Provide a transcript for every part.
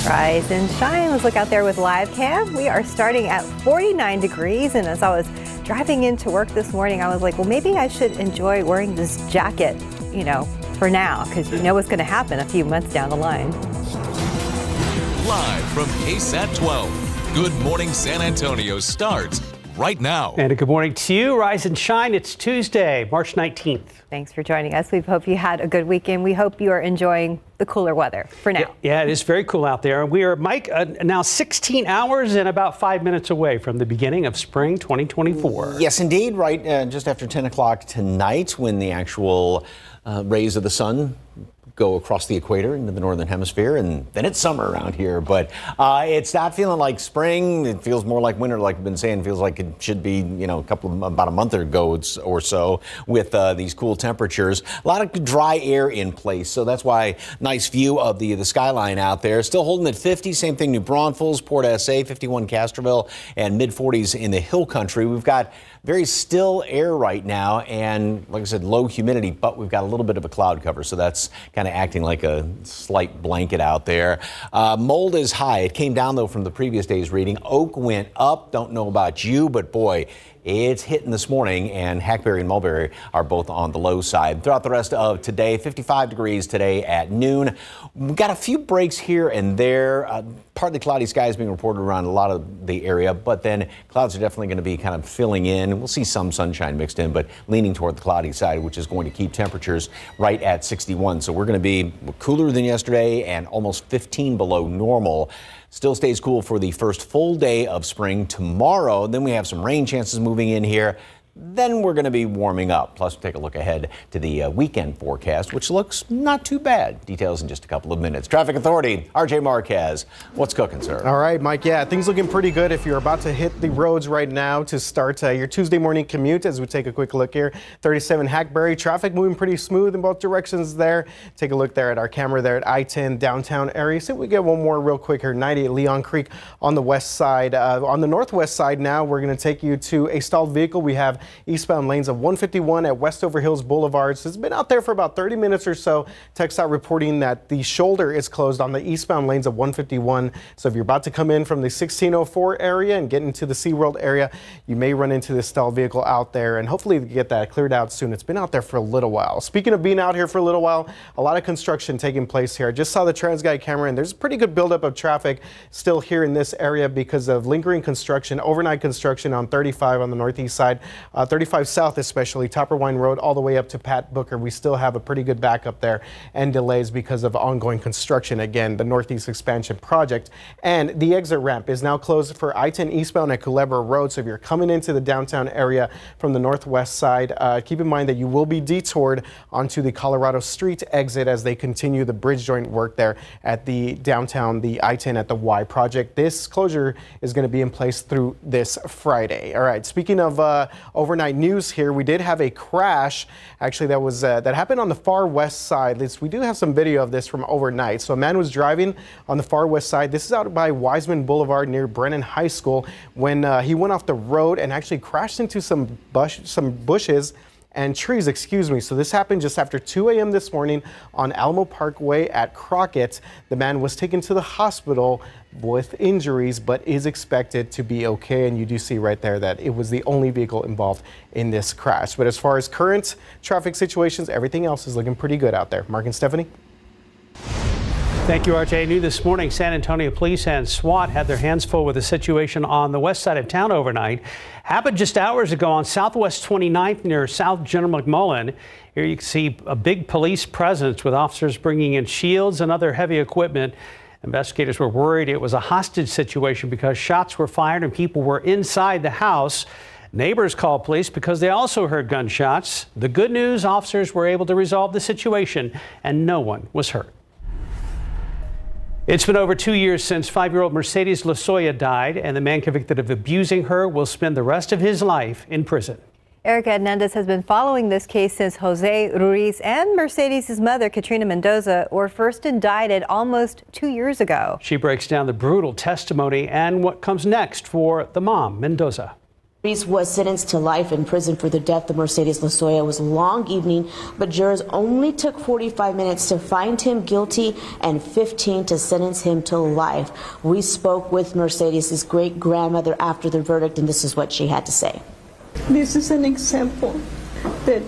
Rise and shine. Let's look out there with live cam. We are starting at 49 degrees. And as I was driving into work this morning, I was like, well, maybe I should enjoy wearing this jacket, for now, because you know what's going to happen a few months down the line. Live from KSAT 12. Good Morning San Antonio starts right now. And a good morning to you. Rise and shine. It's Tuesday, March 19th. Thanks for joining us. We hope you had a good weekend. We hope you are enjoying the cooler weather for now. Yeah, it is very cool out there. We are, Mike, now 16 hours and about 5 minutes away from the beginning of spring 2024. Yes, indeed. Right just after 10 o'clock tonight, when the actual rays of the sun go across the equator into the northern hemisphere, and then it's summer around here. But it's not feeling like spring. It feels more like winter, like I've been saying. It feels like it should be, about a month ago or so with these cool temperatures. A lot of dry air in place, so that's why nice view of the skyline out there. Still holding at 50. Same thing, New Braunfels, Port SA, 51 Castroville, and mid 40s in the Hill Country. We've got very still air right now, and like I said, low humidity, but we've got a little bit of a cloud cover, so that's kind of acting like a slight blanket out there. Mold is high. It came down, though, from the previous day's reading. Oak went up. Don't know about you, but boy, it's hitting this morning, and Hackberry and Mulberry are both on the low side. Throughout the rest of today, 55 degrees today at noon. We've got a few breaks here and there. Partly cloudy skies being reported around a lot of the area, but then clouds are definitely going to be kind of filling in. We'll see some sunshine mixed in, but leaning toward the cloudy side, which is going to keep temperatures right at 61. So we're going to be cooler than yesterday and almost 15 below normal. Still stays cool for the first full day of spring tomorrow. Then we have some rain chances moving in here. Then we're going to be warming up. Plus, we'll take a look ahead to the weekend forecast, which looks not too bad. Details in just a couple of minutes. Traffic Authority, RJ Marquez. What's cooking, sir? All right, Mike. Yeah, things looking pretty good if you're about to hit the roads right now to start your Tuesday morning commute. As we take a quick look here, 37 Hackberry. Traffic moving pretty smooth in both directions there. Take a look there at our camera there at I-10 downtown area. See if we get one more real quick here. 90 at Leon Creek on the west side. On the northwest side now, we're going to take you to a stalled vehicle. We have eastbound lanes of 151 at Westover Hills Boulevard. So it's been out there for about 30 minutes or so. TxDOT reporting that the shoulder is closed on the eastbound lanes of 151. So if you're about to come in from the 1604 area and get into the SeaWorld area, you may run into this stalled vehicle out there, and hopefully get that cleared out soon. It's been out there for a little while. Speaking of being out here for a little while, a lot of construction taking place here. I just saw the TransGuide camera, and there's a pretty good buildup of traffic still here in this area because of lingering construction, overnight construction on 35 on the northeast side, 35 south especially, Topperwine Road all the way up to Pat Booker. We still have a pretty good backup there and delays because of ongoing construction. Again, the Northeast Expansion Project. And the exit ramp is now closed for I-10 eastbound at Culebra Road. So if you're coming into the downtown area from the northwest side, keep in mind that you will be detoured onto the Colorado Street exit as they continue the bridge joint work there at the downtown, the I-10 at the Y project. This closure is going to be in place through this Friday. All right, speaking of overnight news here, we did have a crash actually that happened on the far west side. We do have some video of this from overnight. So a man was driving on the far west side. This is out by Wiseman Boulevard near Brennan High School when he went off the road and actually crashed into some bushes and trees, excuse me. So this happened just after 2 a.m. this morning on Alamo Parkway at Crockett. The man was taken to the hospital with injuries, but is expected to be okay. And you do see right there that it was the only vehicle involved in this crash. But as far as current traffic situations, everything else is looking pretty good out there. Mark and Stephanie. Thank you, RJ. New this morning, San Antonio Police and SWAT had their hands full with the situation on the west side of town overnight. Happened just hours ago on Southwest 29th near South General McMullen. Here you can see a big police presence with officers bringing in shields and other heavy equipment. Investigators were worried it was a hostage situation because shots were fired and people were inside the house. Neighbors called police because they also heard gunshots. The good news, officers were able to resolve the situation and no one was hurt. It's been over 2 years since 5-year-old Mercedes Lozoya died, and the man convicted of abusing her will spend the rest of his life in prison. Erica Hernandez has been following this case since Jose Ruiz and Mercedes' mother, Katrina Mendoza, were first indicted almost 2 years ago. She breaks down the brutal testimony and what comes next for the mom, Mendoza. Reese was sentenced to life in prison for the death of Mercedes Lozoya. It was a long evening, but jurors only took 45 minutes to find him guilty and 15 to sentence him to life. We spoke with Mercedes' great-grandmother after the verdict, and this is what she had to say. This is an example that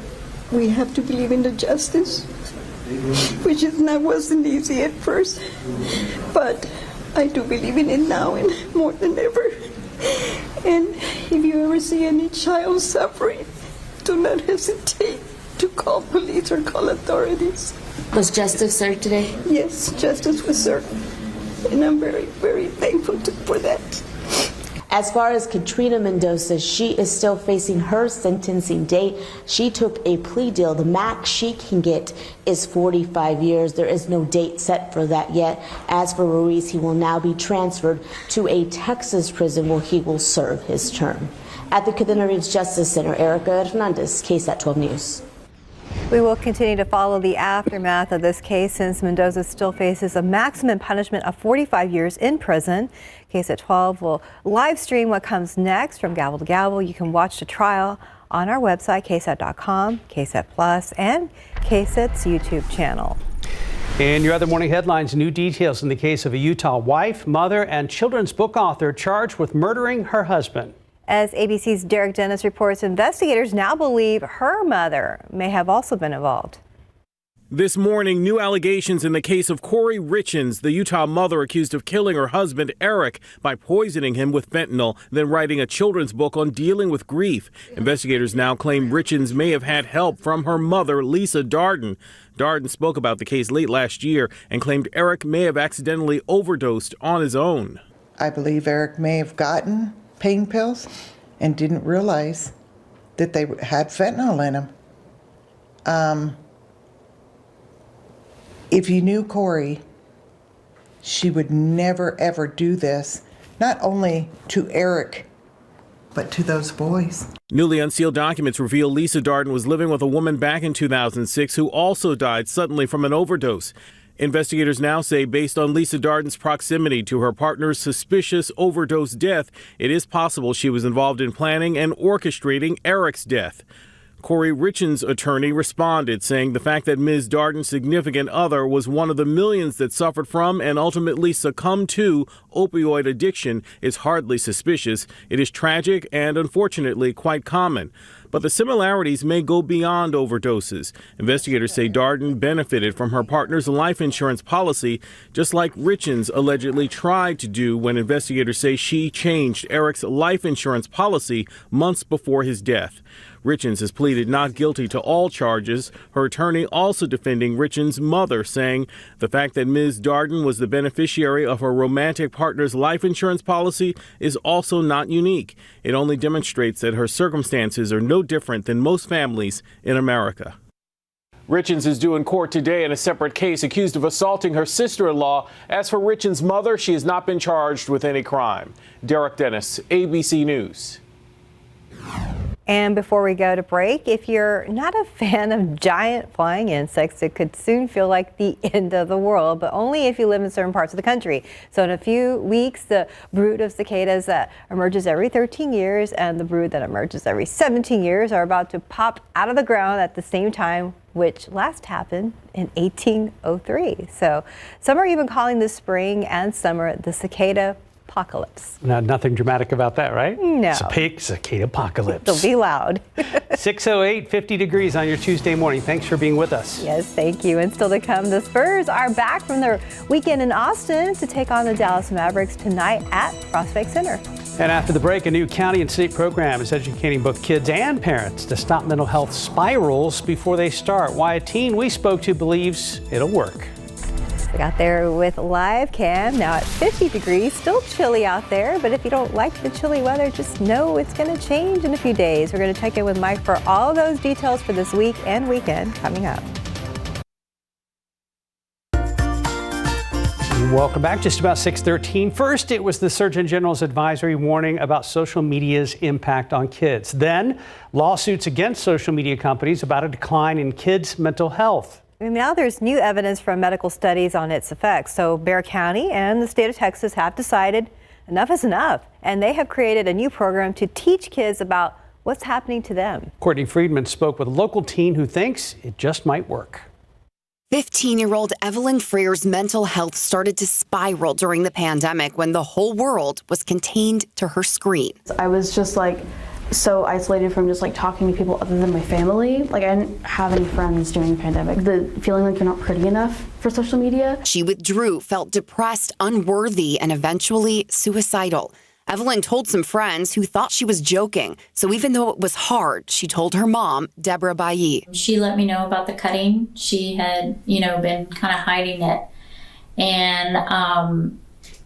we have to believe in the justice, which wasn't easy at first, but I do believe in it now and more than ever. And if you ever see any child suffering, do not hesitate to call police or call authorities. Was justice served today? Yes, justice was served, and I'm very, very thankful for that. As far as Katrina Mendoza, she is still facing her sentencing date. She took a plea deal. The max she can get is 45 years. There is no date set for that yet. As for Ruiz, he will now be transferred to a Texas prison where he will serve his term. At the Cadena Reeves Justice Center, Erica Hernandez, KSAT 12 News. We will continue to follow the aftermath of this case since Mendoza still faces a maximum punishment of 45 years in prison. KSAT 12 will live stream what comes next from gavel to gavel. You can watch the trial on our website, ksat.com, KSAT Plus, and KSAT's YouTube channel. In your other morning headlines, new details in the case of a Utah wife, mother, and children's book author charged with murdering her husband. As ABC's Derek Dennis reports, investigators now believe her mother may have also been involved. This morning, new allegations in the case of Corey Richins, the Utah mother accused of killing her husband, Eric, by poisoning him with fentanyl, then writing a children's book on dealing with grief. Investigators now claim Richins may have had help from her mother, Lisa Darden. Darden spoke about the case late last year and claimed Eric may have accidentally overdosed on his own. I believe Eric may have gotten pain pills and didn't realize that they had fentanyl in them. If you knew Corey, she would never ever do this, not only to Eric, but to those boys. Newly unsealed documents reveal Lisa Darden was living with a woman back in 2006 who also died suddenly from an overdose. Investigators now say, based on Lisa Darden's proximity to her partner's suspicious overdose death, it is possible she was involved in planning and orchestrating Eric's death. Corey Richins' attorney responded, saying the fact that Ms. Darden's significant other was one of the millions that suffered from and ultimately succumbed to opioid addiction is hardly suspicious. It is tragic and unfortunately quite common. But the similarities may go beyond overdoses. Investigators say Darden benefited from her partner's life insurance policy, just like Richins allegedly tried to do when investigators say she changed Eric's life insurance policy months before his death. Richins has pleaded not guilty to all charges, her attorney also defending Richins' mother, saying the fact that Ms. Darden was the beneficiary of her romantic partner's life insurance policy is also not unique. It only demonstrates that her circumstances are no different than most families in America. Richins is due in court today in a separate case accused of assaulting her sister-in-law. As for Richins' mother, she has not been charged with any crime. Derek Dennis, ABC News. And before we go to break, if you're not a fan of giant flying insects, it could soon feel like the end of the world, but only if you live in certain parts of the country. So in a few weeks, the brood of cicadas that emerges every 13 years and the brood that emerges every 17 years are about to pop out of the ground at the same time, which last happened in 1803. So some are even calling this spring and summer the cicada apocalypse. Nothing dramatic about that, right? No. It's a big cicada apocalypse. It'll be loud. 6:08, 50 degrees on your Tuesday morning. Thanks for being with us. Yes, thank you. And still to come, the Spurs are back from their weekend in Austin to take on the Dallas Mavericks tonight at Prospect Center. And after the break, a new county and state program is educating both kids and parents to stop mental health spirals before they start. Why a teen we spoke to believes it'll work. We got there with live cam, now at 50 degrees, still chilly out there, but if you don't like the chilly weather, just know it's going to change in a few days. We're going to check in with Mike for all those details for this week and weekend coming up. Welcome back. Just about 6:13. First, it was the Surgeon General's advisory warning about social media's impact on kids. Then, lawsuits against social media companies about a decline in kids' mental health. And now there's new evidence from medical studies on its effects. So Bexar County and the state of Texas have decided enough is enough. And they have created a new program to teach kids about what's happening to them. Courtney Friedman spoke with a local teen who thinks it just might work. 15-year-old Evelyn Freer's mental health started to spiral during the pandemic when the whole world was contained to her screen. I was just so isolated from just talking to people other than my family. I didn't have any friends during the pandemic. The feeling like you're not pretty enough for social media. She withdrew, felt depressed, unworthy, and eventually suicidal. Evelyn told some friends who thought she was joking. So even though it was hard, she told her mom, Deborah Bailly. She let me know about the cutting. She had, been kind of hiding it. And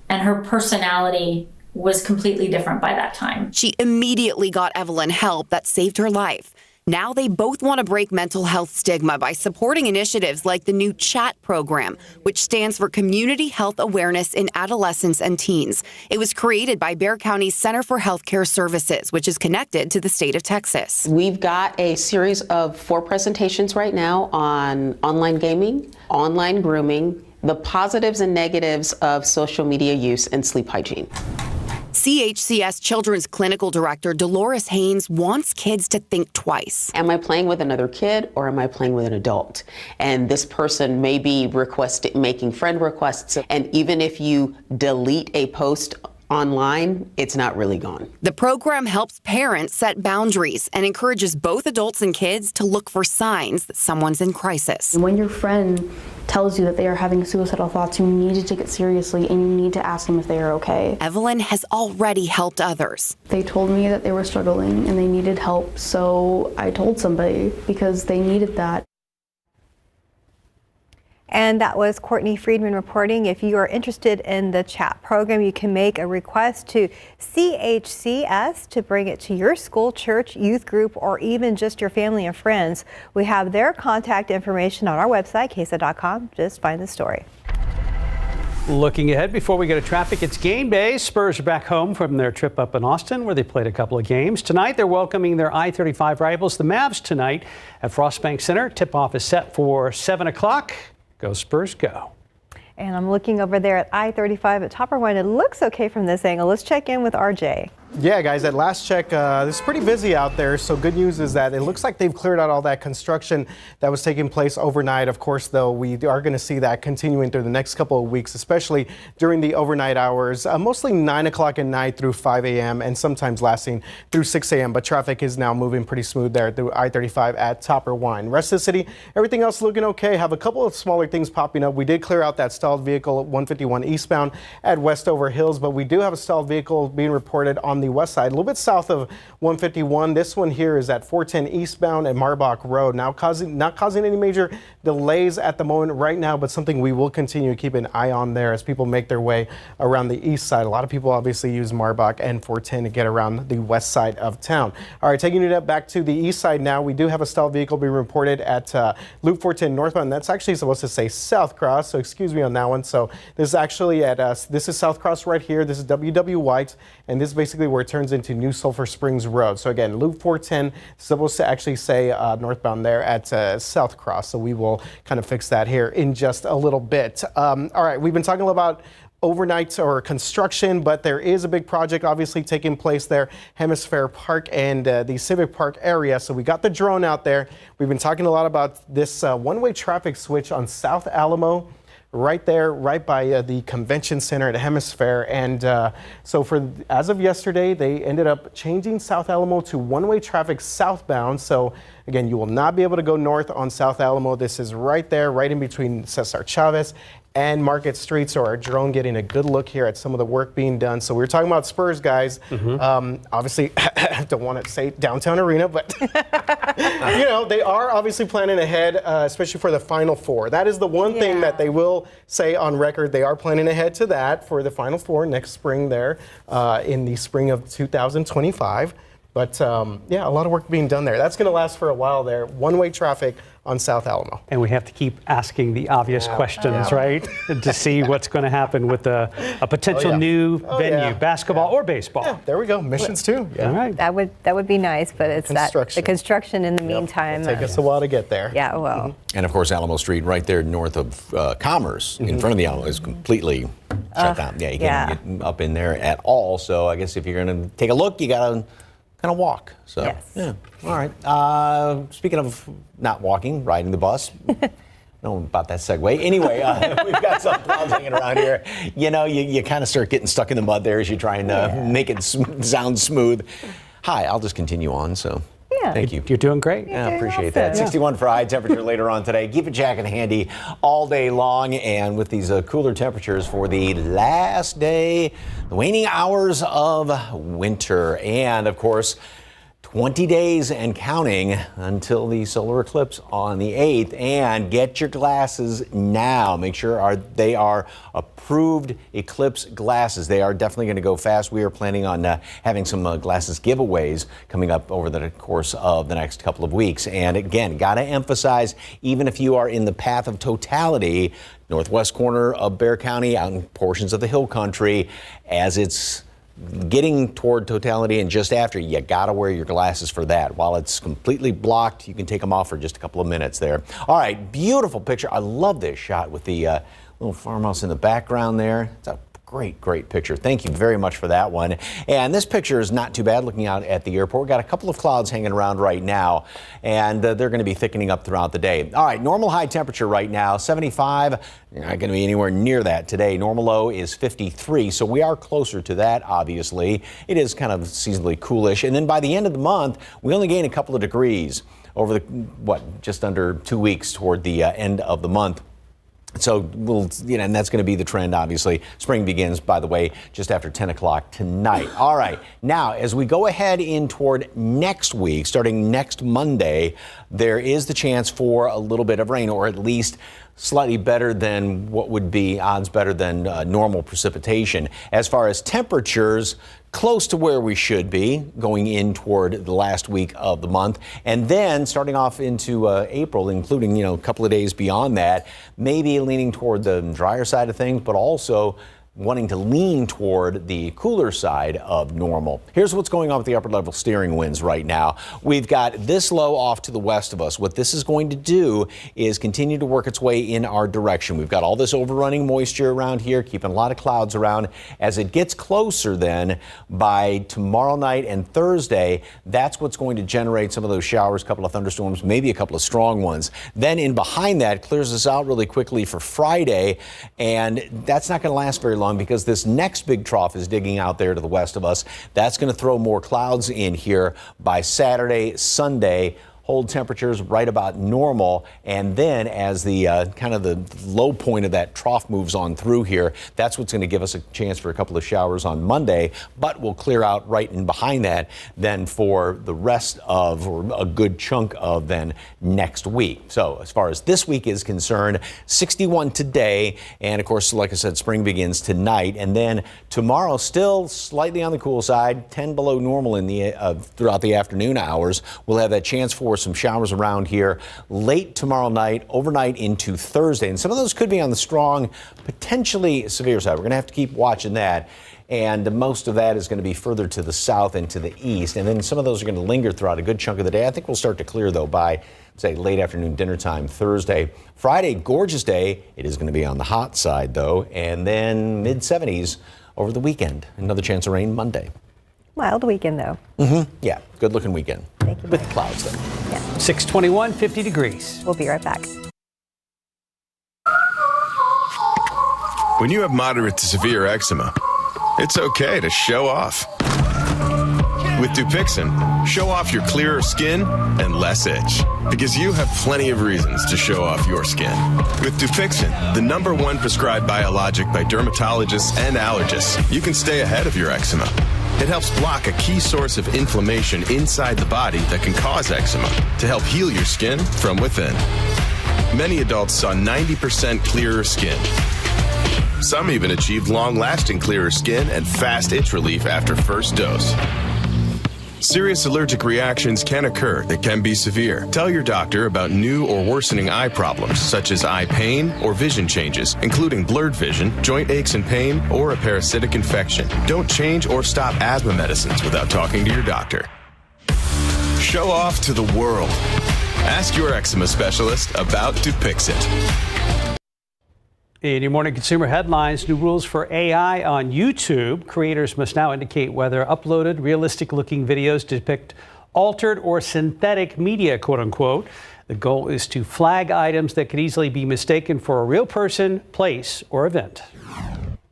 her personality was completely different by that time. She immediately got Evelyn help that saved her life. Now they both want to break mental health stigma by supporting initiatives like the new CHAT program, which stands for Community Health Awareness in Adolescents and Teens. It was created by Bexar County's Center for Healthcare Services, which is connected to the state of Texas. We've got a series of 4 presentations right now on online gaming, online grooming, the positives and negatives of social media use, and sleep hygiene. CHCS Children's Clinical Director Dolores Haynes wants kids to think twice. Am I playing with another kid or am I playing with an adult? And this person may be making friend requests. And even if you delete a post online, it's not really gone. The program helps parents set boundaries and encourages both adults and kids to look for signs that someone's in crisis. When your friend tells you that they are having suicidal thoughts, you need to take it seriously and you need to ask them if they are okay. Evelyn has already helped others. They told me that they were struggling and they needed help, so I told somebody because they needed that. And that was Courtney Friedman reporting. If you are interested in the CHAT program, you can make a request to CHCS to bring it to your school, church, youth group, or even just your family and friends. We have their contact information on our website, KSAT.com. Just find the story. Looking ahead before we go to traffic, it's game day. Spurs are back home from their trip up in Austin where they played a couple of games. Tonight they're welcoming their I-35 rivals, the Mavs, tonight at Frostbank Center. Tip-off is set for 7 o'clock. Go Spurs, go. And I'm looking over there at I-35 at Topper One. It looks okay from this angle. Let's check in with RJ. Yeah, guys, at last check, it's pretty busy out there. So good news is that it looks like they've cleared out all that construction that was taking place overnight. Of course, though, we are going to see that continuing through the next couple of weeks, especially during the overnight hours, mostly 9 o'clock at night through 5 a.m. and sometimes lasting through 6 a.m. But traffic is now moving pretty smooth there through I-35 at Topper Wine. Rest of the city, everything else looking okay. Have a couple of smaller things popping up. We did clear out that stalled vehicle at 151 eastbound at Westover Hills, but we do have a stalled vehicle being reported on the west side, a little bit south of 151. This one here is at 410 eastbound at Marbach Road. Now not causing any major delays at the moment right now, but something we will continue to keep an eye on there as people make their way around the east side. A lot of people obviously use Marbach and 410 to get around the west side of town. All right, taking it back to the east side now, we do have a stalled vehicle being reported at Loop 410 northbound. That's actually supposed to say South Cross, so excuse me on that one. So this is actually at this is South Cross right here. This is W.W. White, and this is basically where it turns into New Sulphur Springs Road. So again, Loop 410 is supposed to actually say northbound there at South Cross. So we will kind of fix that here in just a little bit. All right, we've been talking about overnight or construction, but there is a big project obviously taking place there, Hemisphere Park and the Civic Park area. So we got the drone out there. We've been talking a lot about this one-way traffic switch on South Alamo, right there, right by the convention center at Hemisphere. And so as of yesterday, they ended up changing South Alamo to one-way traffic southbound. So again, you will not be able to go north on South Alamo. This is right there, right in between Cesar Chavez and Market Street. So our drone getting a good look here at some of the work being done. So we were talking about Spurs, guys. Obviously, I don't want to say downtown arena, but you know, they are obviously planning ahead, especially for the Final Four. That is the one thing that they will say on record. They are planning ahead to that for the Final Four next spring there in the spring of 2025. But yeah, a lot of work being done there. That's going to last for a while there. One-way traffic on South Alamo. And we have to keep asking the obvious questions, right? To see what's going to happen with a potential new venue, basketball or baseball. Yeah, there we go. Missions too. Yeah. All right. That would be nice, but it's the construction in the meantime. It'll take us a while to get there. Yeah, well. And of course, Alamo Street right there north of Commerce in front of the Alamo is completely shut down. Yeah, you can't get up in there at all. So I guess if you're going to take a look, you got to kind of walk. So, yeah. All right. Speaking of not walking, riding the bus. Know about that segue. Anyway, we've got some clouds hanging around here. You know, you kind of start getting stuck in the mud there as you try and make it sound smooth. Hi, I'll just continue on. So, thank you. You're doing great. Yeah, appreciate that. 61 for high temperature later on today. Keep a jacket handy all day long. And with these cooler temperatures for the last day, the waning hours of winter. And, of course, 20 days and counting until the solar eclipse on the 8th. And get your glasses now. Make sure they are approved eclipse glasses. They are definitely going to go fast. We are planning on having some glasses giveaways coming up over the course of the next couple of weeks. And again, got to emphasize, even if you are in the path of totality, northwest corner of Bexar County, out in portions of the hill country, as it's getting toward totality and just after, you got to wear your glasses for that. While it's completely blocked, you can take them off for just a couple of minutes there. All right, beautiful picture. I love this shot with the little farmhouse in the background there. It's a great picture. Thank you very much for that one. And this picture is not too bad looking out at the airport. We've got a couple of clouds hanging around right now, and they're going to be thickening up throughout the day. All right, normal high temperature right now, 75. You're not going to be anywhere near that today. Normal low is 53, so we are closer to that, obviously. It is kind of seasonally coolish. And then by the end of the month, we only gain a couple of degrees over the, just under 2 weeks toward the end of the month. So and that's going to be the trend, obviously. Spring begins, by the way, just after 10 o'clock tonight. All right. Now, as we go ahead in toward next week, starting next Monday, there is the chance for a little bit of rain, or at least slightly better than what would be odds better than normal precipitation. As far as temperatures, close to where we should be going in toward the last week of the month. And then starting off into April, including, a couple of days beyond that, maybe leaning toward the drier side of things, but also wanting to lean toward the cooler side of normal. Here's what's going on with the upper level steering winds right now. We've got this low off to the west of us. What this is going to do is continue to work its way in our direction. We've got all this overrunning moisture around here, keeping a lot of clouds around. As it gets closer then, by tomorrow night and Thursday, that's what's going to generate some of those showers, a couple of thunderstorms, maybe a couple of strong ones. Then in behind that, clears us out really quickly for Friday, and that's not going to last very long, because this next big trough is digging out there to the west of us. That's going to throw more clouds in here by Saturday, Sunday. Hold temperatures right about normal, and then as the kind of the low point of that trough moves on through here, that's what's going to give us a chance for a couple of showers on Monday, but we'll clear out right in behind that then for the rest of, or a good chunk of, then next week. So as far as this week is concerned, 61 today, and of course, like I said, spring begins tonight, and then tomorrow still slightly on the cool side, 10 below normal in the throughout the afternoon hours. We'll have that chance for some showers around here late tomorrow night, overnight into Thursday. And some of those could be on the strong, potentially severe side. We're going to have to keep watching that. And most of that is going to be further to the south and to the east. And then some of those are going to linger throughout a good chunk of the day. I think we'll start to clear, though, by, say, late afternoon, dinner time Thursday. Friday, gorgeous day. It is going to be on the hot side, though. And then mid-70s over the weekend. Another chance of rain Monday. Mild weekend, though. Yeah, good looking weekend. Thank you. With clouds, though. Yeah. 621, 50 degrees. We'll be right back. When you have moderate to severe eczema, it's okay to show off. With Dupixent, show off your clearer skin and less itch, because you have plenty of reasons to show off your skin. With Dupixent, the #1 prescribed biologic by dermatologists and allergists, you can stay ahead of your eczema. It helps block a key source of inflammation inside the body that can cause eczema to help heal your skin from within. Many adults saw 90% clearer skin. Some even achieved long-lasting clearer skin and fast itch relief after first dose. Serious allergic reactions can occur that can be severe. Tell your doctor about new or worsening eye problems, such as eye pain or vision changes, including blurred vision, joint aches and pain, or a parasitic infection. Don't change or stop asthma medicines without talking to your doctor. Show off to the world. Ask your eczema specialist about Dupixent. In your morning consumer headlines, new rules for AI on YouTube. Creators must now indicate whether uploaded realistic-looking videos depict altered or synthetic media, quote unquote. The goal is to flag items that could easily be mistaken for a real person, place, or event.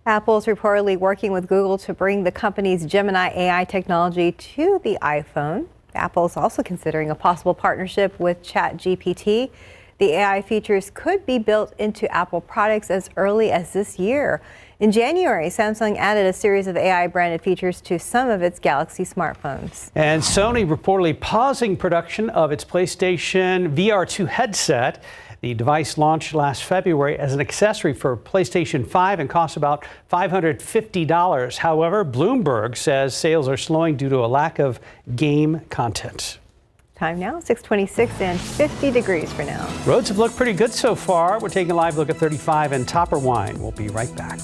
Apple's reportedly working with Google to bring the company's Gemini AI technology to the iPhone. Apple's also considering a possible partnership with ChatGPT. The AI features could be built into Apple products as early as this year. In January, Samsung added a series of AI-branded features to some of its Galaxy smartphones. And Sony reportedly pausing production of its PlayStation VR2 headset. The device launched last February as an accessory for PlayStation 5 and costs about $550. However, Bloomberg says sales are slowing due to a lack of game content. Time now, 6:26 and 50 degrees for now. Roads have looked pretty good so far. We're taking a live look at 35 and Topperwine. We'll be right back.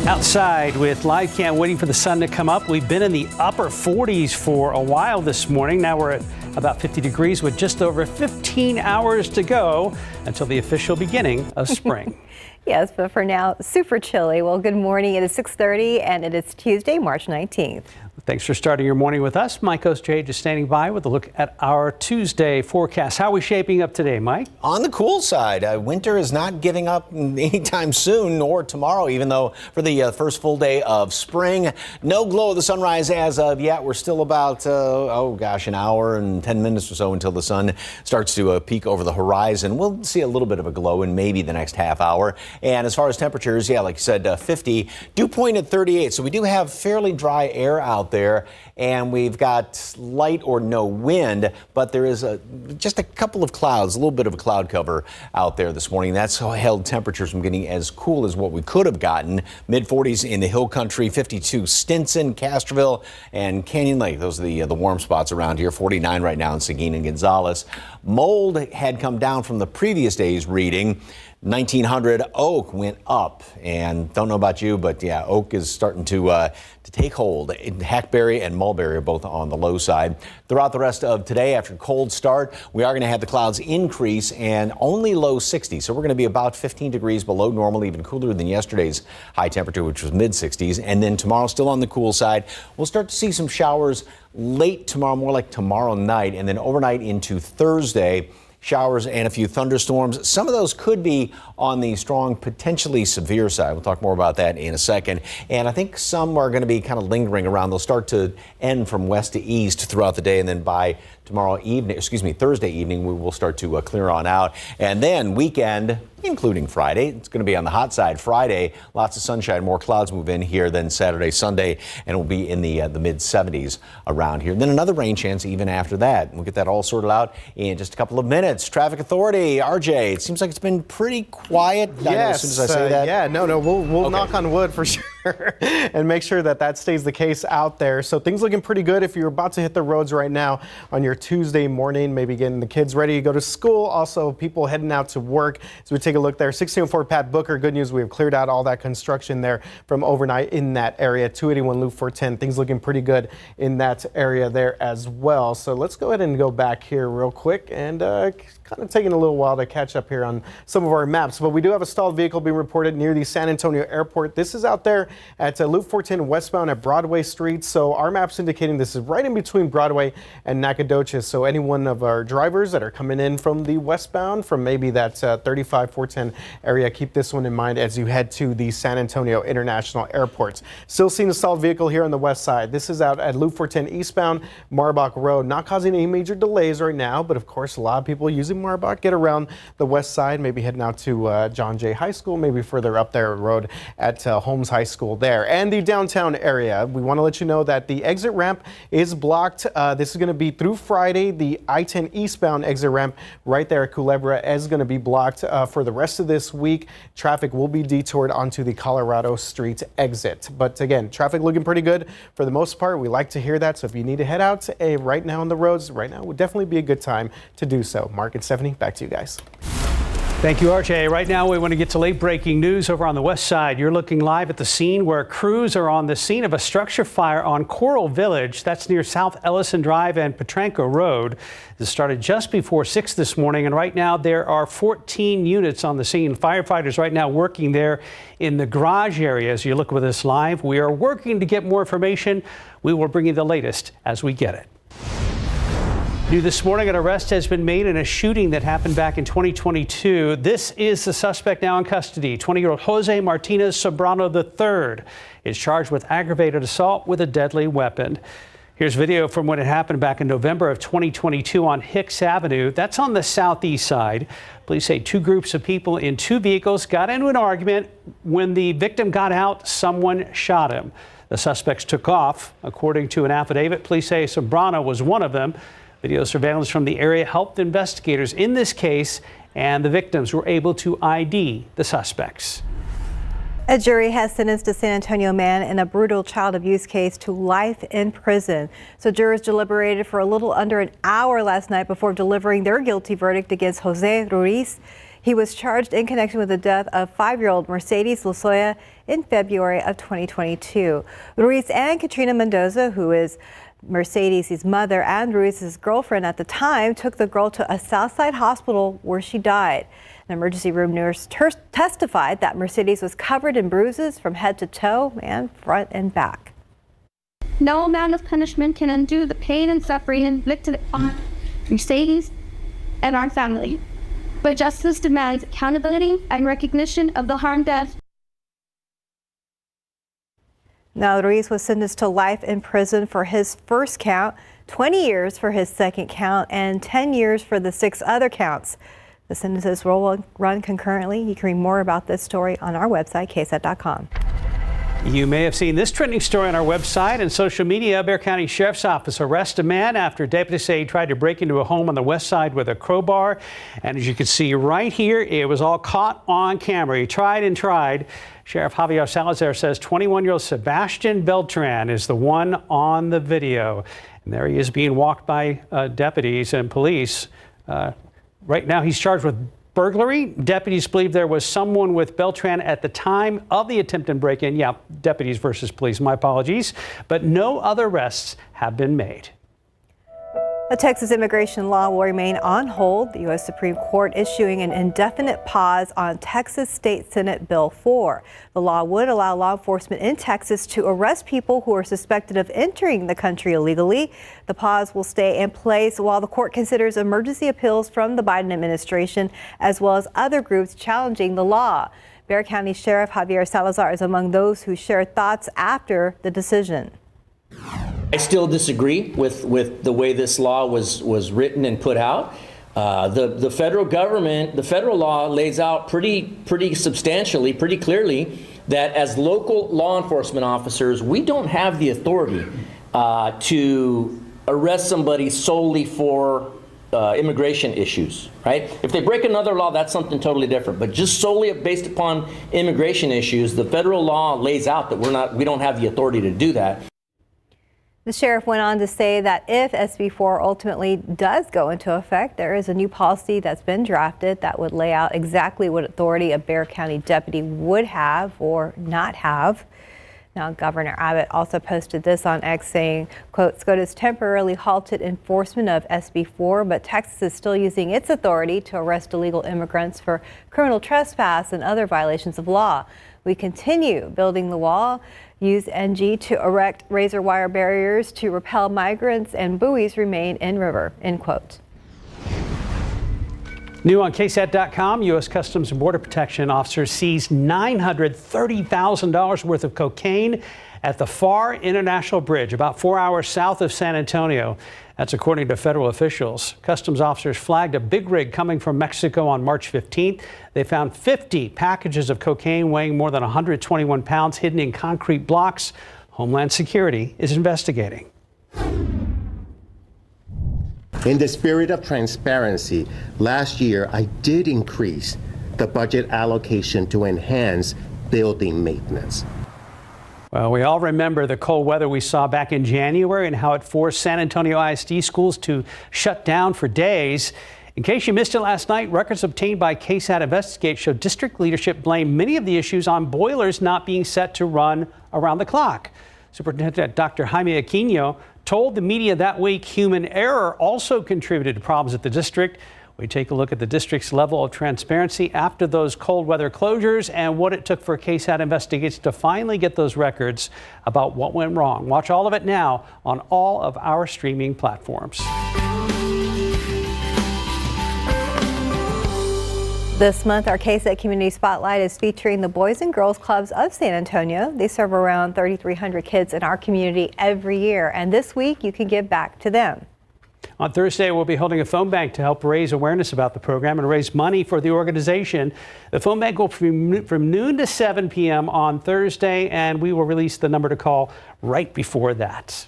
Outside with live cam waiting for the sun to come up. We've been in the upper 40s for a while this morning. Now we're at about 50 degrees with just over 15 hours to go until the official beginning of spring. Yes, but for now, super chilly. Well, good morning. It is 6:30 and it is Tuesday, March 19th. Thanks for starting your morning with us. Mike Osterhage just standing by with a look at our Tuesday forecast. How are we shaping up today, Mike? On the cool side, winter is not giving up anytime soon or tomorrow, even though for the first full day of spring, no glow of the sunrise as of yet. We're still about, an hour and 10 minutes or so until the sun starts to peek over the horizon. We'll see a little bit of a glow in maybe the next half hour. And as far as temperatures, like you said, 50, dew point at 38. So we do have fairly dry air out there, and we've got light or no wind, but there is just a couple of clouds, a little bit of a cloud cover out there this morning. That's held temperatures from getting as cool as what we could have gotten. Mid-40s in the hill country, 52 Stinson, Castroville, and Canyon Lake. Those are the warm spots around here. 49 right now in Seguin and Gonzales. Mold had come down from the previous day's reading. 1900 Oak went up, and don't know about you, but yeah, Oak is starting to take hold. Hackberry and Mulberry are both on the low side. Throughout the rest of today, after a cold start, we are going to have the clouds increase and only low 60s. So we're going to be about 15 degrees below normal, even cooler than yesterday's high temperature, which was mid 60s. And then tomorrow, still on the cool side, we'll start to see some showers late tomorrow, more like tomorrow night, and then overnight into Thursday. Showers and a few thunderstorms. Some of those could be on the strong, potentially severe side. We'll talk more about that in a second. And I think some are going to be kind of lingering around. They'll start to end from west to east throughout the day, and then by Thursday evening, we will start to clear on out. And then weekend, including Friday, it's going to be on the hot side. Friday, lots of sunshine, more clouds move in here than Saturday, Sunday, and we'll be in the mid 70s around here. And then another rain chance even after that. We'll get that all sorted out in just a couple of minutes. Traffic Authority, RJ, it seems like it's been pretty quiet. Yes, I know as soon as I say that. We'll knock on wood for sure and make sure that stays the case out there. So things looking pretty good if you're about to hit the roads right now on your Tuesday morning, maybe getting the kids ready to go to school. Also, people heading out to work. So we take a look there. 1604 Pat Booker. Good news, we have cleared out all that construction there from overnight in that area. 281 Loop 410. Things looking pretty good in that area there as well. So let's go ahead and go back here real quick and kind of taking a little while to catch up here on some of our maps. But we do have a stalled vehicle being reported near the San Antonio Airport. This is out there at Loop 410 westbound at Broadway Street. So our map's indicating this is right in between Broadway and Nacogdoches. So any one of our drivers that are coming in from the westbound, from maybe that 35 410 area, keep this one in mind as you head to the San Antonio International Airport. Still seeing a stalled vehicle here on the west side. This is out at Loop 410 eastbound Marbach Road. Not causing any major delays right now, but of course a lot of people using Marbach get around the west side, maybe heading out to John Jay High School, maybe further up their road at Holmes High School there. And the downtown area, we want to let you know that the exit ramp is blocked. This is going to be through Friday. The I-10 eastbound exit ramp right there at Culebra is going to be blocked for the rest of this week. Traffic will be detoured onto the Colorado Street exit. But again, traffic looking pretty good for the most part. We like to hear that. So if you need to head out right now on the roads, right now would definitely be a good time to do so. Mark and Stephanie, back to you guys. Thank you, RJ. Right now, we want to get to late breaking news over on the west side. You're looking live at the scene where crews are on the scene of a structure fire on Coral Village. That's near South Ellison Drive and Petranco Road. This started just before 6 this morning, and right now there are 14 units on the scene. Firefighters right now working there in the garage area. As you look with us live, we are working to get more information. We will bring you the latest as we get it. New this morning, an arrest has been made in a shooting that happened back in 2022. This is the suspect now in custody. 20-year-old Jose Martinez Sobrano III is charged with aggravated assault with a deadly weapon. Here's video from when it happened back in November of 2022 on Hicks Avenue. That's on the southeast side. Police say two groups of people in two vehicles got into an argument. When the victim got out, someone shot him. The suspects took off. According to an affidavit, police say Sobrano was one of them. Video surveillance from the area helped investigators in this case, and the victims were able to ID the suspects. A jury has sentenced a San Antonio man in a brutal child abuse case to life in prison. So jurors deliberated for a little under an hour last night before delivering their guilty verdict against Jose Ruiz. He was charged in connection with the death of 5-year-old Mercedes Lozoya in February of 2022. Ruiz and Katrina Mendoza, who is Mercedes' mother and Ruiz's girlfriend at the time, took the girl to a Southside hospital where she died. An emergency room nurse testified that Mercedes was covered in bruises from head to toe and front and back. No amount of punishment can undo the pain and suffering inflicted on Mercedes and our family. But justice demands accountability and recognition of the harm done. Now, Ruiz was sentenced to life in prison for his first count, 20 years for his second count, and 10 years for the 6 other counts. The sentences will run concurrently. You can read more about this story on our website, ksat.com. You may have seen this trending story on our website and social media. Bexar County Sheriff's Office arrests a man after deputies say he tried to break into a home on the west side with a crowbar. And as you can see right here, it was all caught on camera. He tried and tried. Sheriff Javier Salazar says 21-year-old Sebastian Beltran is the one on the video. And there he is being walked by deputies and police. Right now he's charged with burglary. Deputies believe there was someone with Beltran at the time of the attempted break-in. Yeah, deputies versus police, my apologies. But no other arrests have been made. A Texas immigration law will remain on hold. The U.S. Supreme Court issuing an indefinite pause on Texas State Senate Bill 4. The law would allow law enforcement in Texas to arrest people who are suspected of entering the country illegally. The pause will stay in place while the court considers emergency appeals from the Biden administration, as well as other groups challenging the law. Bexar County Sheriff Javier Salazar is among those who shared thoughts after the decision. I still disagree with the way this law was written and put out. The federal government, the federal law lays out pretty substantially, pretty clearly that as local law enforcement officers, we don't have the authority to arrest somebody solely for immigration issues, right? If they break another law, that's something totally different. But just solely based upon immigration issues, the federal law lays out that we don't have the authority to do that. The sheriff went on to say that if SB 4 ultimately does go into effect, there is a new policy that's been drafted that would lay out exactly what authority a Bexar County deputy would have or not have. Now, Governor Abbott also posted this on X saying, quote, SCOTUS temporarily halted enforcement of SB 4, but Texas is still using its authority to arrest illegal immigrants for criminal trespass and other violations of law. We continue building the wall, use NG to erect razor wire barriers to repel migrants, and buoys remain in river, end quote. New on KSAT.com, U.S. Customs and Border Protection officers seized $930,000 worth of cocaine at the Pharr International Bridge, about 4 hours south of San Antonio. That's according to federal officials. Customs officers flagged a big rig coming from Mexico on March 15th. They found 50 packages of cocaine weighing more than 121 pounds hidden in concrete blocks. Homeland Security is investigating. In the spirit of transparency, last year I did increase the budget allocation to enhance building maintenance. Well, we all remember the cold weather we saw back in January and how it forced San Antonio ISD schools to shut down for days. In case you missed it last night, records obtained by KSAT Investigate show district leadership blamed many of the issues on boilers not being set to run around the clock. Superintendent Dr. Jaime Aquino told the media that week human error also contributed to problems at the district. We take a look at the district's level of transparency after those cold weather closures and what it took for KSAT Investigates to finally get those records about what went wrong. Watch all of it now on all of our streaming platforms. This month, our KSAT Community Spotlight is featuring the Boys and Girls Clubs of San Antonio. They serve around 3,300 kids in our community every year, and this week you can give back to them. On Thursday, we'll be holding a phone bank to help raise awareness about the program and raise money for the organization. The phone bank will be from noon to 7 p.m. on Thursday, and we will release the number to call right before that.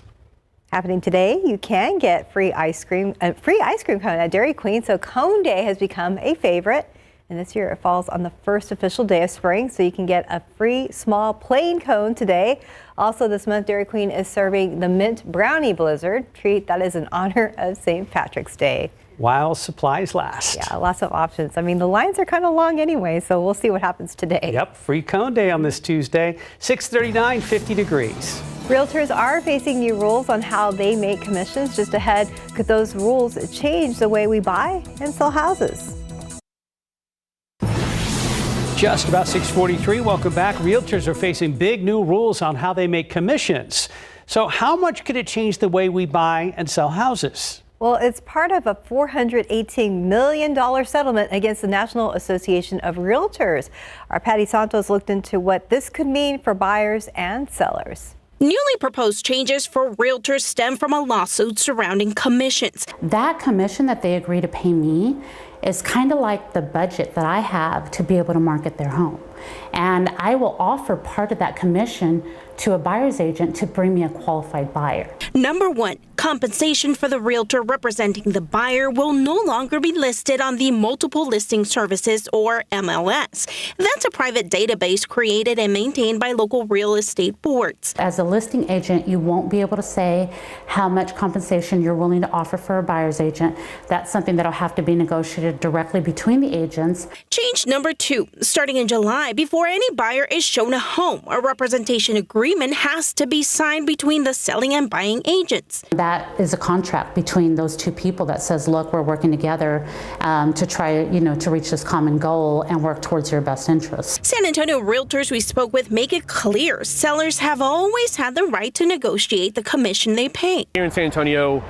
Happening today, you can get free ice cream cone at Dairy Queen, so Cone Day has become a favorite. And this year it falls on the first official day of spring, so you can get a free small plain cone today. Also this month, Dairy Queen is serving the Mint Brownie Blizzard treat that is in honor of St. Patrick's Day. While supplies last. Yeah, lots of options. I mean, the lines are kind of long anyway, so we'll see what happens today. Yep, free cone day on this Tuesday, 6:39, 50 degrees. Realtors are facing new rules on how they make commissions. Just ahead, could those rules change the way we buy and sell houses? Just about 6:43. Welcome back. Realtors are facing big new rules on how they make commissions. So how much could it change the way we buy and sell houses? Well, it's part of a $418 million settlement against the National Association of Realtors. Our Patty Santos looked into what this could mean for buyers and sellers. Newly proposed changes for realtors stem from a lawsuit surrounding commissions. That commission that they agree to pay me is kind of like the budget that I have to be able to market their home. And I will offer part of that commission to a buyer's agent to bring me a qualified buyer. Number one, compensation for the realtor representing the buyer will no longer be listed on the Multiple Listing Services, or MLS. That's a private database created and maintained by local real estate boards. As a listing agent, you won't be able to say how much compensation you're willing to offer for a buyer's agent. That's something that'll have to be negotiated directly between the agents. Change number two, starting in July, before any buyer is shown a home, a representation agreement has to be signed between the selling and buying agents. That is a contract between those two people that says, look, we're working together to try, to reach this common goal and work towards your best interests. San Antonio realtors we spoke with make it clear sellers have always had the right to negotiate the commission they pay. Here in San Antonio,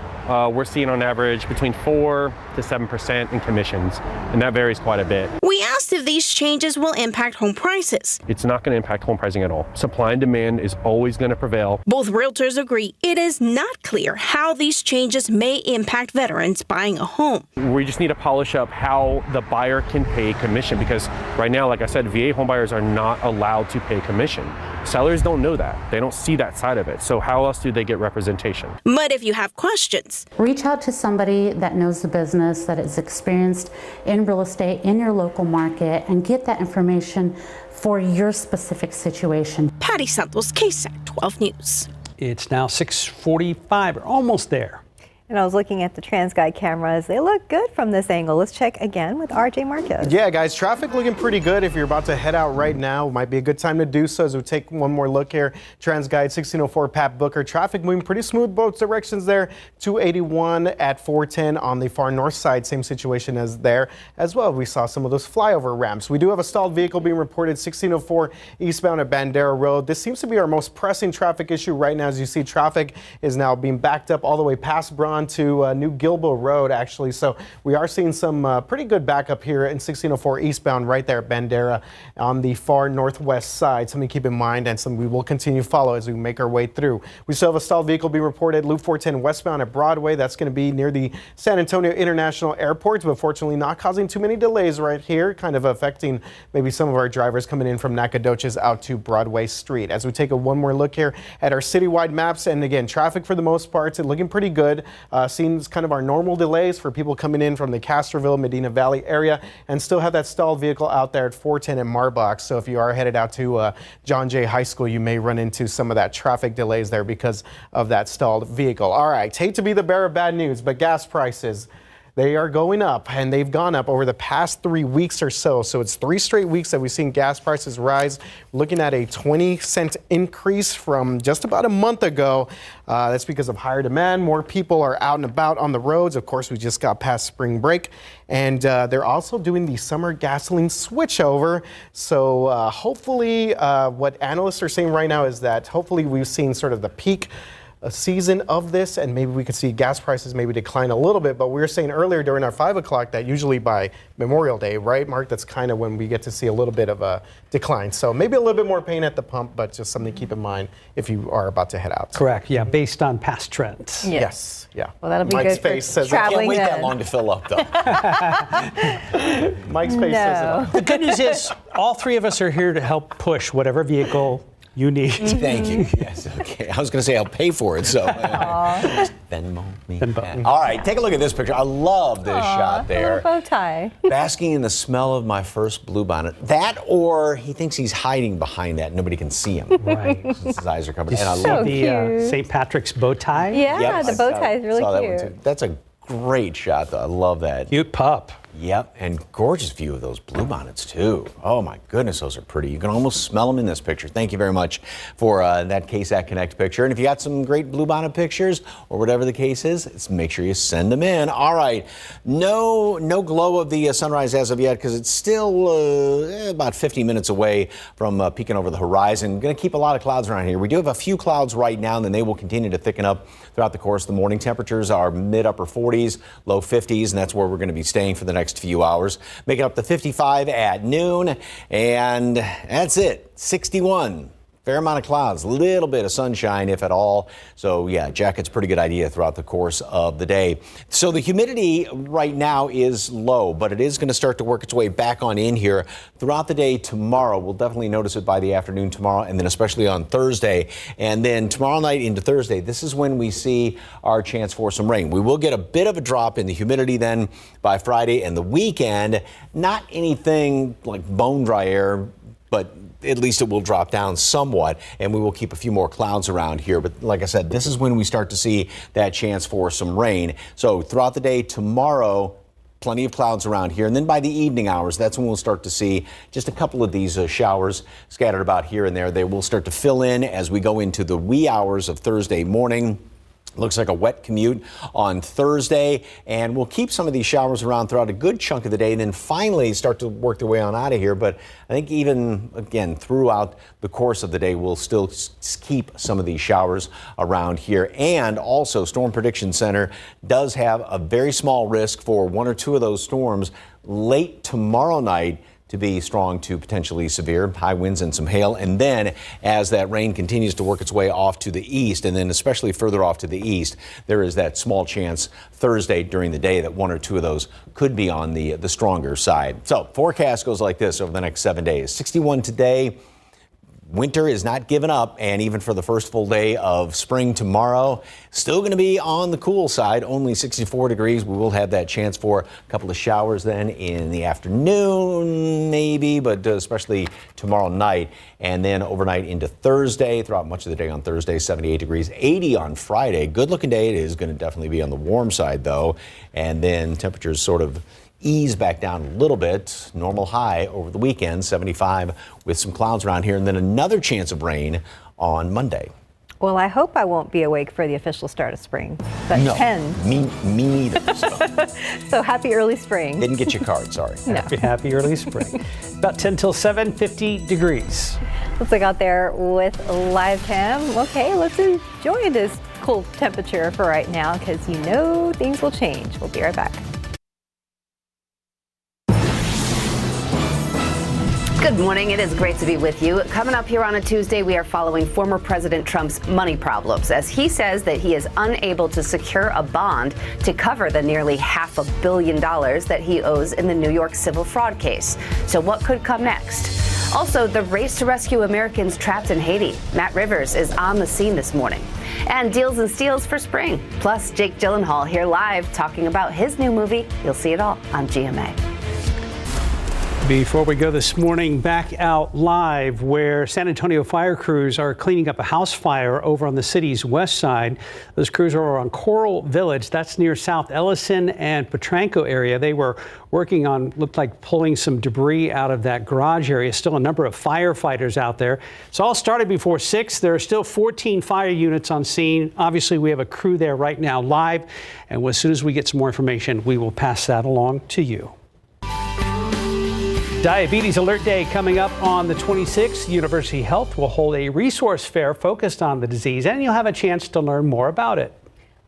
we're seeing on average between 4 to 7% in commissions, and that varies quite a bit. We asked if these changes will impact home prices. It's not going to impact home pricing at all. Supply and demand is always going to prevail. Both realtors agree it is not clear how these changes may impact veterans buying a home. We just need to polish up how the buyer can pay commission, because right now, like I said, VA home buyers are not allowed to pay commission. Sellers don't know that. They don't see that side of it. So how else do they get representation? But if you have questions, reach out to somebody that knows the business, that is experienced in real estate in your local market, and get that information for your specific situation. Patty Santos, KSAT 12 News. It's now 6:45. We're almost there. And I was looking at the TransGuide cameras. They look good from this angle. Let's check again with RJ Marquez. Yeah, guys, traffic looking pretty good. If you're about to head out right now, might be a good time to do so as we take one more look here. TransGuide 1604 Pat Booker. Traffic moving pretty smooth both directions there. 281 at 410 on the far north side. Same situation as there as well. We saw some of those flyover ramps. We do have a stalled vehicle being reported 1604 eastbound at Bandera Road. This seems to be our most pressing traffic issue right now. As you see, traffic is now being backed up all the way past Braun to New Gilbo Road, actually. So we are seeing some pretty good backup here in 1604 eastbound right there at Bandera on the far northwest side. Something to keep in mind and something we will continue to follow as we make our way through. We still have a stalled vehicle being reported Loop 410 westbound at Broadway. That's going to be near the San Antonio International Airport, but fortunately not causing too many delays right here, kind of affecting maybe some of our drivers coming in from Nacogdoches out to Broadway Street. As we take one more look here at our citywide maps, and again, traffic for the most part is looking pretty good. Seeing kind of our normal delays for people coming in from the Castroville, Medina Valley area, and still have that stalled vehicle out there at 410 at Marbox. So if you are headed out to John Jay High School, you may run into some of that traffic delays there because of that stalled vehicle. All right, hate to be the bearer of bad news, but gas prices, they are going up, and they've gone up over the past 3 weeks or so. So it's 3 straight weeks that we've seen gas prices rise. Looking at a 20-cent increase from just about a month ago. That's because of higher demand. More people are out and about on the roads. Of course, we just got past spring break. And they're also doing the summer gasoline switchover. So hopefully what analysts are saying right now is that hopefully we've seen sort of the peak season of this, and maybe we could see gas prices maybe decline a little bit. But we were saying earlier during our 5 o'clock that usually by Memorial Day, right, Mark, that's kind of when we get to see a little bit of a decline. So maybe a little bit more pain at the pump, but just something to keep in mind if you are about to head out. Correct. Yeah, based on past trends. Yes. Yeah. Well, that'll be Mike's good face for says traveling. Can't wait that long to fill up, though. Mike's face says it all. The good news is all three of us are here to help push whatever vehicle you need. Thank you. Yes, okay. I was going to say I'll pay for it, so Venmo me. All right, take a look at this picture. I love this shot there. Bow tie. Basking in the smell of my first bluebonnet. That, or he thinks he's hiding behind that. Nobody can see him. Right. Since his eyes are covered. And I love the St. Patrick's bow tie. Yeah, Yep, the bow tie is really saw cute. that one too. That's a great shot, though. I love that. Cute pup. Yep, and gorgeous view of those bluebonnets, too. Oh, my goodness, those are pretty. You can almost smell them in this picture. Thank you very much for that KSAT Connect picture. And if you got some great bluebonnet pictures or whatever the case is, make sure you send them in. All right, no glow of the sunrise as of yet because it's still about 50 minutes away from peeking over the horizon. Going to keep a lot of clouds around here. We do have a few clouds right now, and then they will continue to thicken up throughout the course of the morning. Temperatures are mid-upper 40s, low 50s, and that's where we're going to be staying for the next few hours. Make it up to 55 at noon, and that's it. 61. Fair amount of clouds, a little bit of sunshine, if at all. So, yeah, jacket's a pretty good idea throughout the course of the day. So the humidity right now is low, but it is going to start to work its way back on in here throughout the day tomorrow. We'll definitely notice it by the afternoon tomorrow, and then especially on Thursday. And then tomorrow night into Thursday, this is when we see our chance for some rain. We will get a bit of a drop in the humidity then by Friday and the weekend. Not anything like bone dry air, but at least it will drop down somewhat, and we will keep a few more clouds around here. But like I said, this is when we start to see that chance for some rain. So throughout the day tomorrow, plenty of clouds around here. And then by the evening hours, that's when we'll start to see just a couple of these showers scattered about here and there. They will start to fill in as we go into the wee hours of Thursday morning. Looks like a wet commute on Thursday, and we'll keep some of these showers around throughout a good chunk of the day and then finally start to work their way on out of here. But I think even, again, throughout the course of the day, we'll still keep some of these showers around here. And also, Storm Prediction Center does have a very small risk for one or two of those storms late tomorrow night to be strong to potentially severe, high winds and some hail. And then as that rain continues to work its way off to the east, and then especially further off to the east, there is that small chance Thursday during the day that one or two of those could be on the stronger side. So forecast goes like this over the next 7 days. 61 today. Winter is not giving up, and even for the first full day of spring tomorrow, still going to be on the cool side, only 64 degrees. We will have that chance for a couple of showers then in the afternoon, maybe, but especially tomorrow night. And then overnight into Thursday, throughout much of the day on Thursday, 78 degrees, 80 on Friday. Good looking day. It is going to definitely be on the warm side, though. And then temperatures sort of ease back down a little bit. Normal high over the weekend, 75 with some clouds around here, and then another chance of rain on Monday. Well, I hope I won't be awake for the official start of spring. That No, 10. me neither. So happy early spring. Didn't get your card, sorry. No. Happy early spring. About 10 till 7, 50 degrees. Let's look out there with live cam. Okay, let's enjoy this cool temperature for right now because you know things will change. We'll be right back. Good morning. It is great to be with you. Coming up here on a Tuesday, we are following former President Trump's money problems as he says that he is unable to secure a bond to cover the nearly $500 million that he owes in the New York civil fraud case. So what could come next? Also, the race to rescue Americans trapped in Haiti. Matt Rivers is on the scene this morning. And deals and steals for spring. Plus, Jake Gyllenhaal here live talking about his new movie. You'll see it all on GMA. Before we go this morning, back out live where San Antonio fire crews are cleaning up a house fire over on the city's west side. Those crews are on Coral Village. That's near South Ellison and Potranco area. They were working on, looked like pulling some debris out of that garage area. Still a number of firefighters out there. It's all started before 6. There are still 14 fire units on scene. Obviously, we have a crew there right now live. And as soon as we get some more information, we will pass that along to you. Diabetes Alert Day coming up on the 26th. University Health will hold a resource fair focused on the disease, and you'll have a chance to learn more about it.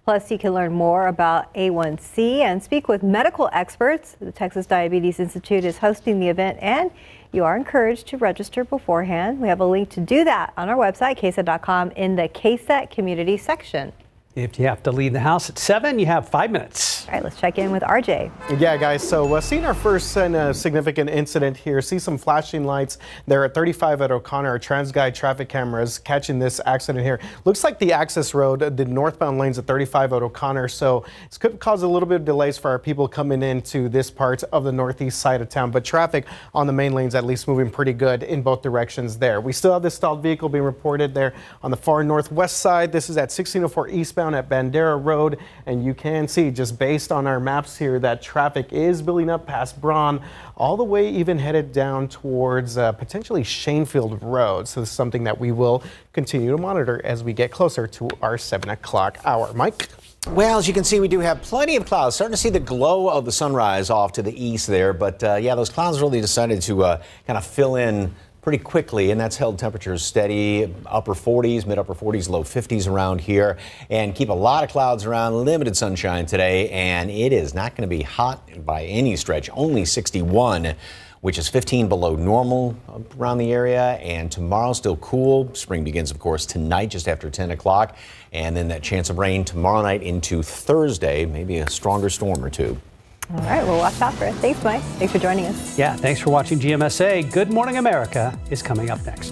Plus, you can learn more about A1C and speak with medical experts. The Texas Diabetes Institute is hosting the event, and you are encouraged to register beforehand. We have a link to do that on our website, KSAT.com, in the KSAT community section. If you have to leave the house at 7, you have 5 minutes. All right, let's check in with RJ. Yeah, guys, so seeing our first significant incident here. See some flashing lights there at 35 at O'Connor. Our TransGuide traffic cameras catching this accident here. Looks like the access road, the northbound lanes at 35 at O'Connor. So this could cause a little bit of delays for our people coming into this part of the northeast side of town. But traffic on the main lanes at least moving pretty good in both directions there. We still have this stalled vehicle being reported there on the far northwest side. This is at 1604 eastbound at Bandera Road, and you can see just based on our maps here that traffic is building up past Braun all the way even headed down towards potentially Shanefield Road. So this is something that we will continue to monitor as we get closer to our 7 o'clock hour. Mike? Well, as you can see, we do have plenty of clouds. Starting to see the glow of the sunrise off to the east there. But yeah, those clouds really decided to kind of fill in pretty quickly, and that's held temperatures steady, upper 40s, mid-upper 40s, low 50s around here, and keep a lot of clouds around, limited sunshine today, and it is not going to be hot by any stretch, only 61, which is 15 below normal around the area, and tomorrow still cool. Spring begins, of course, tonight just after 10 o'clock, and then that chance of rain tomorrow night into Thursday, maybe a stronger storm or two. All right, we'll watch out for it. Thanks, Mike. Thanks for joining us. Yeah, thanks for watching GMSA. Good Morning America is coming up next.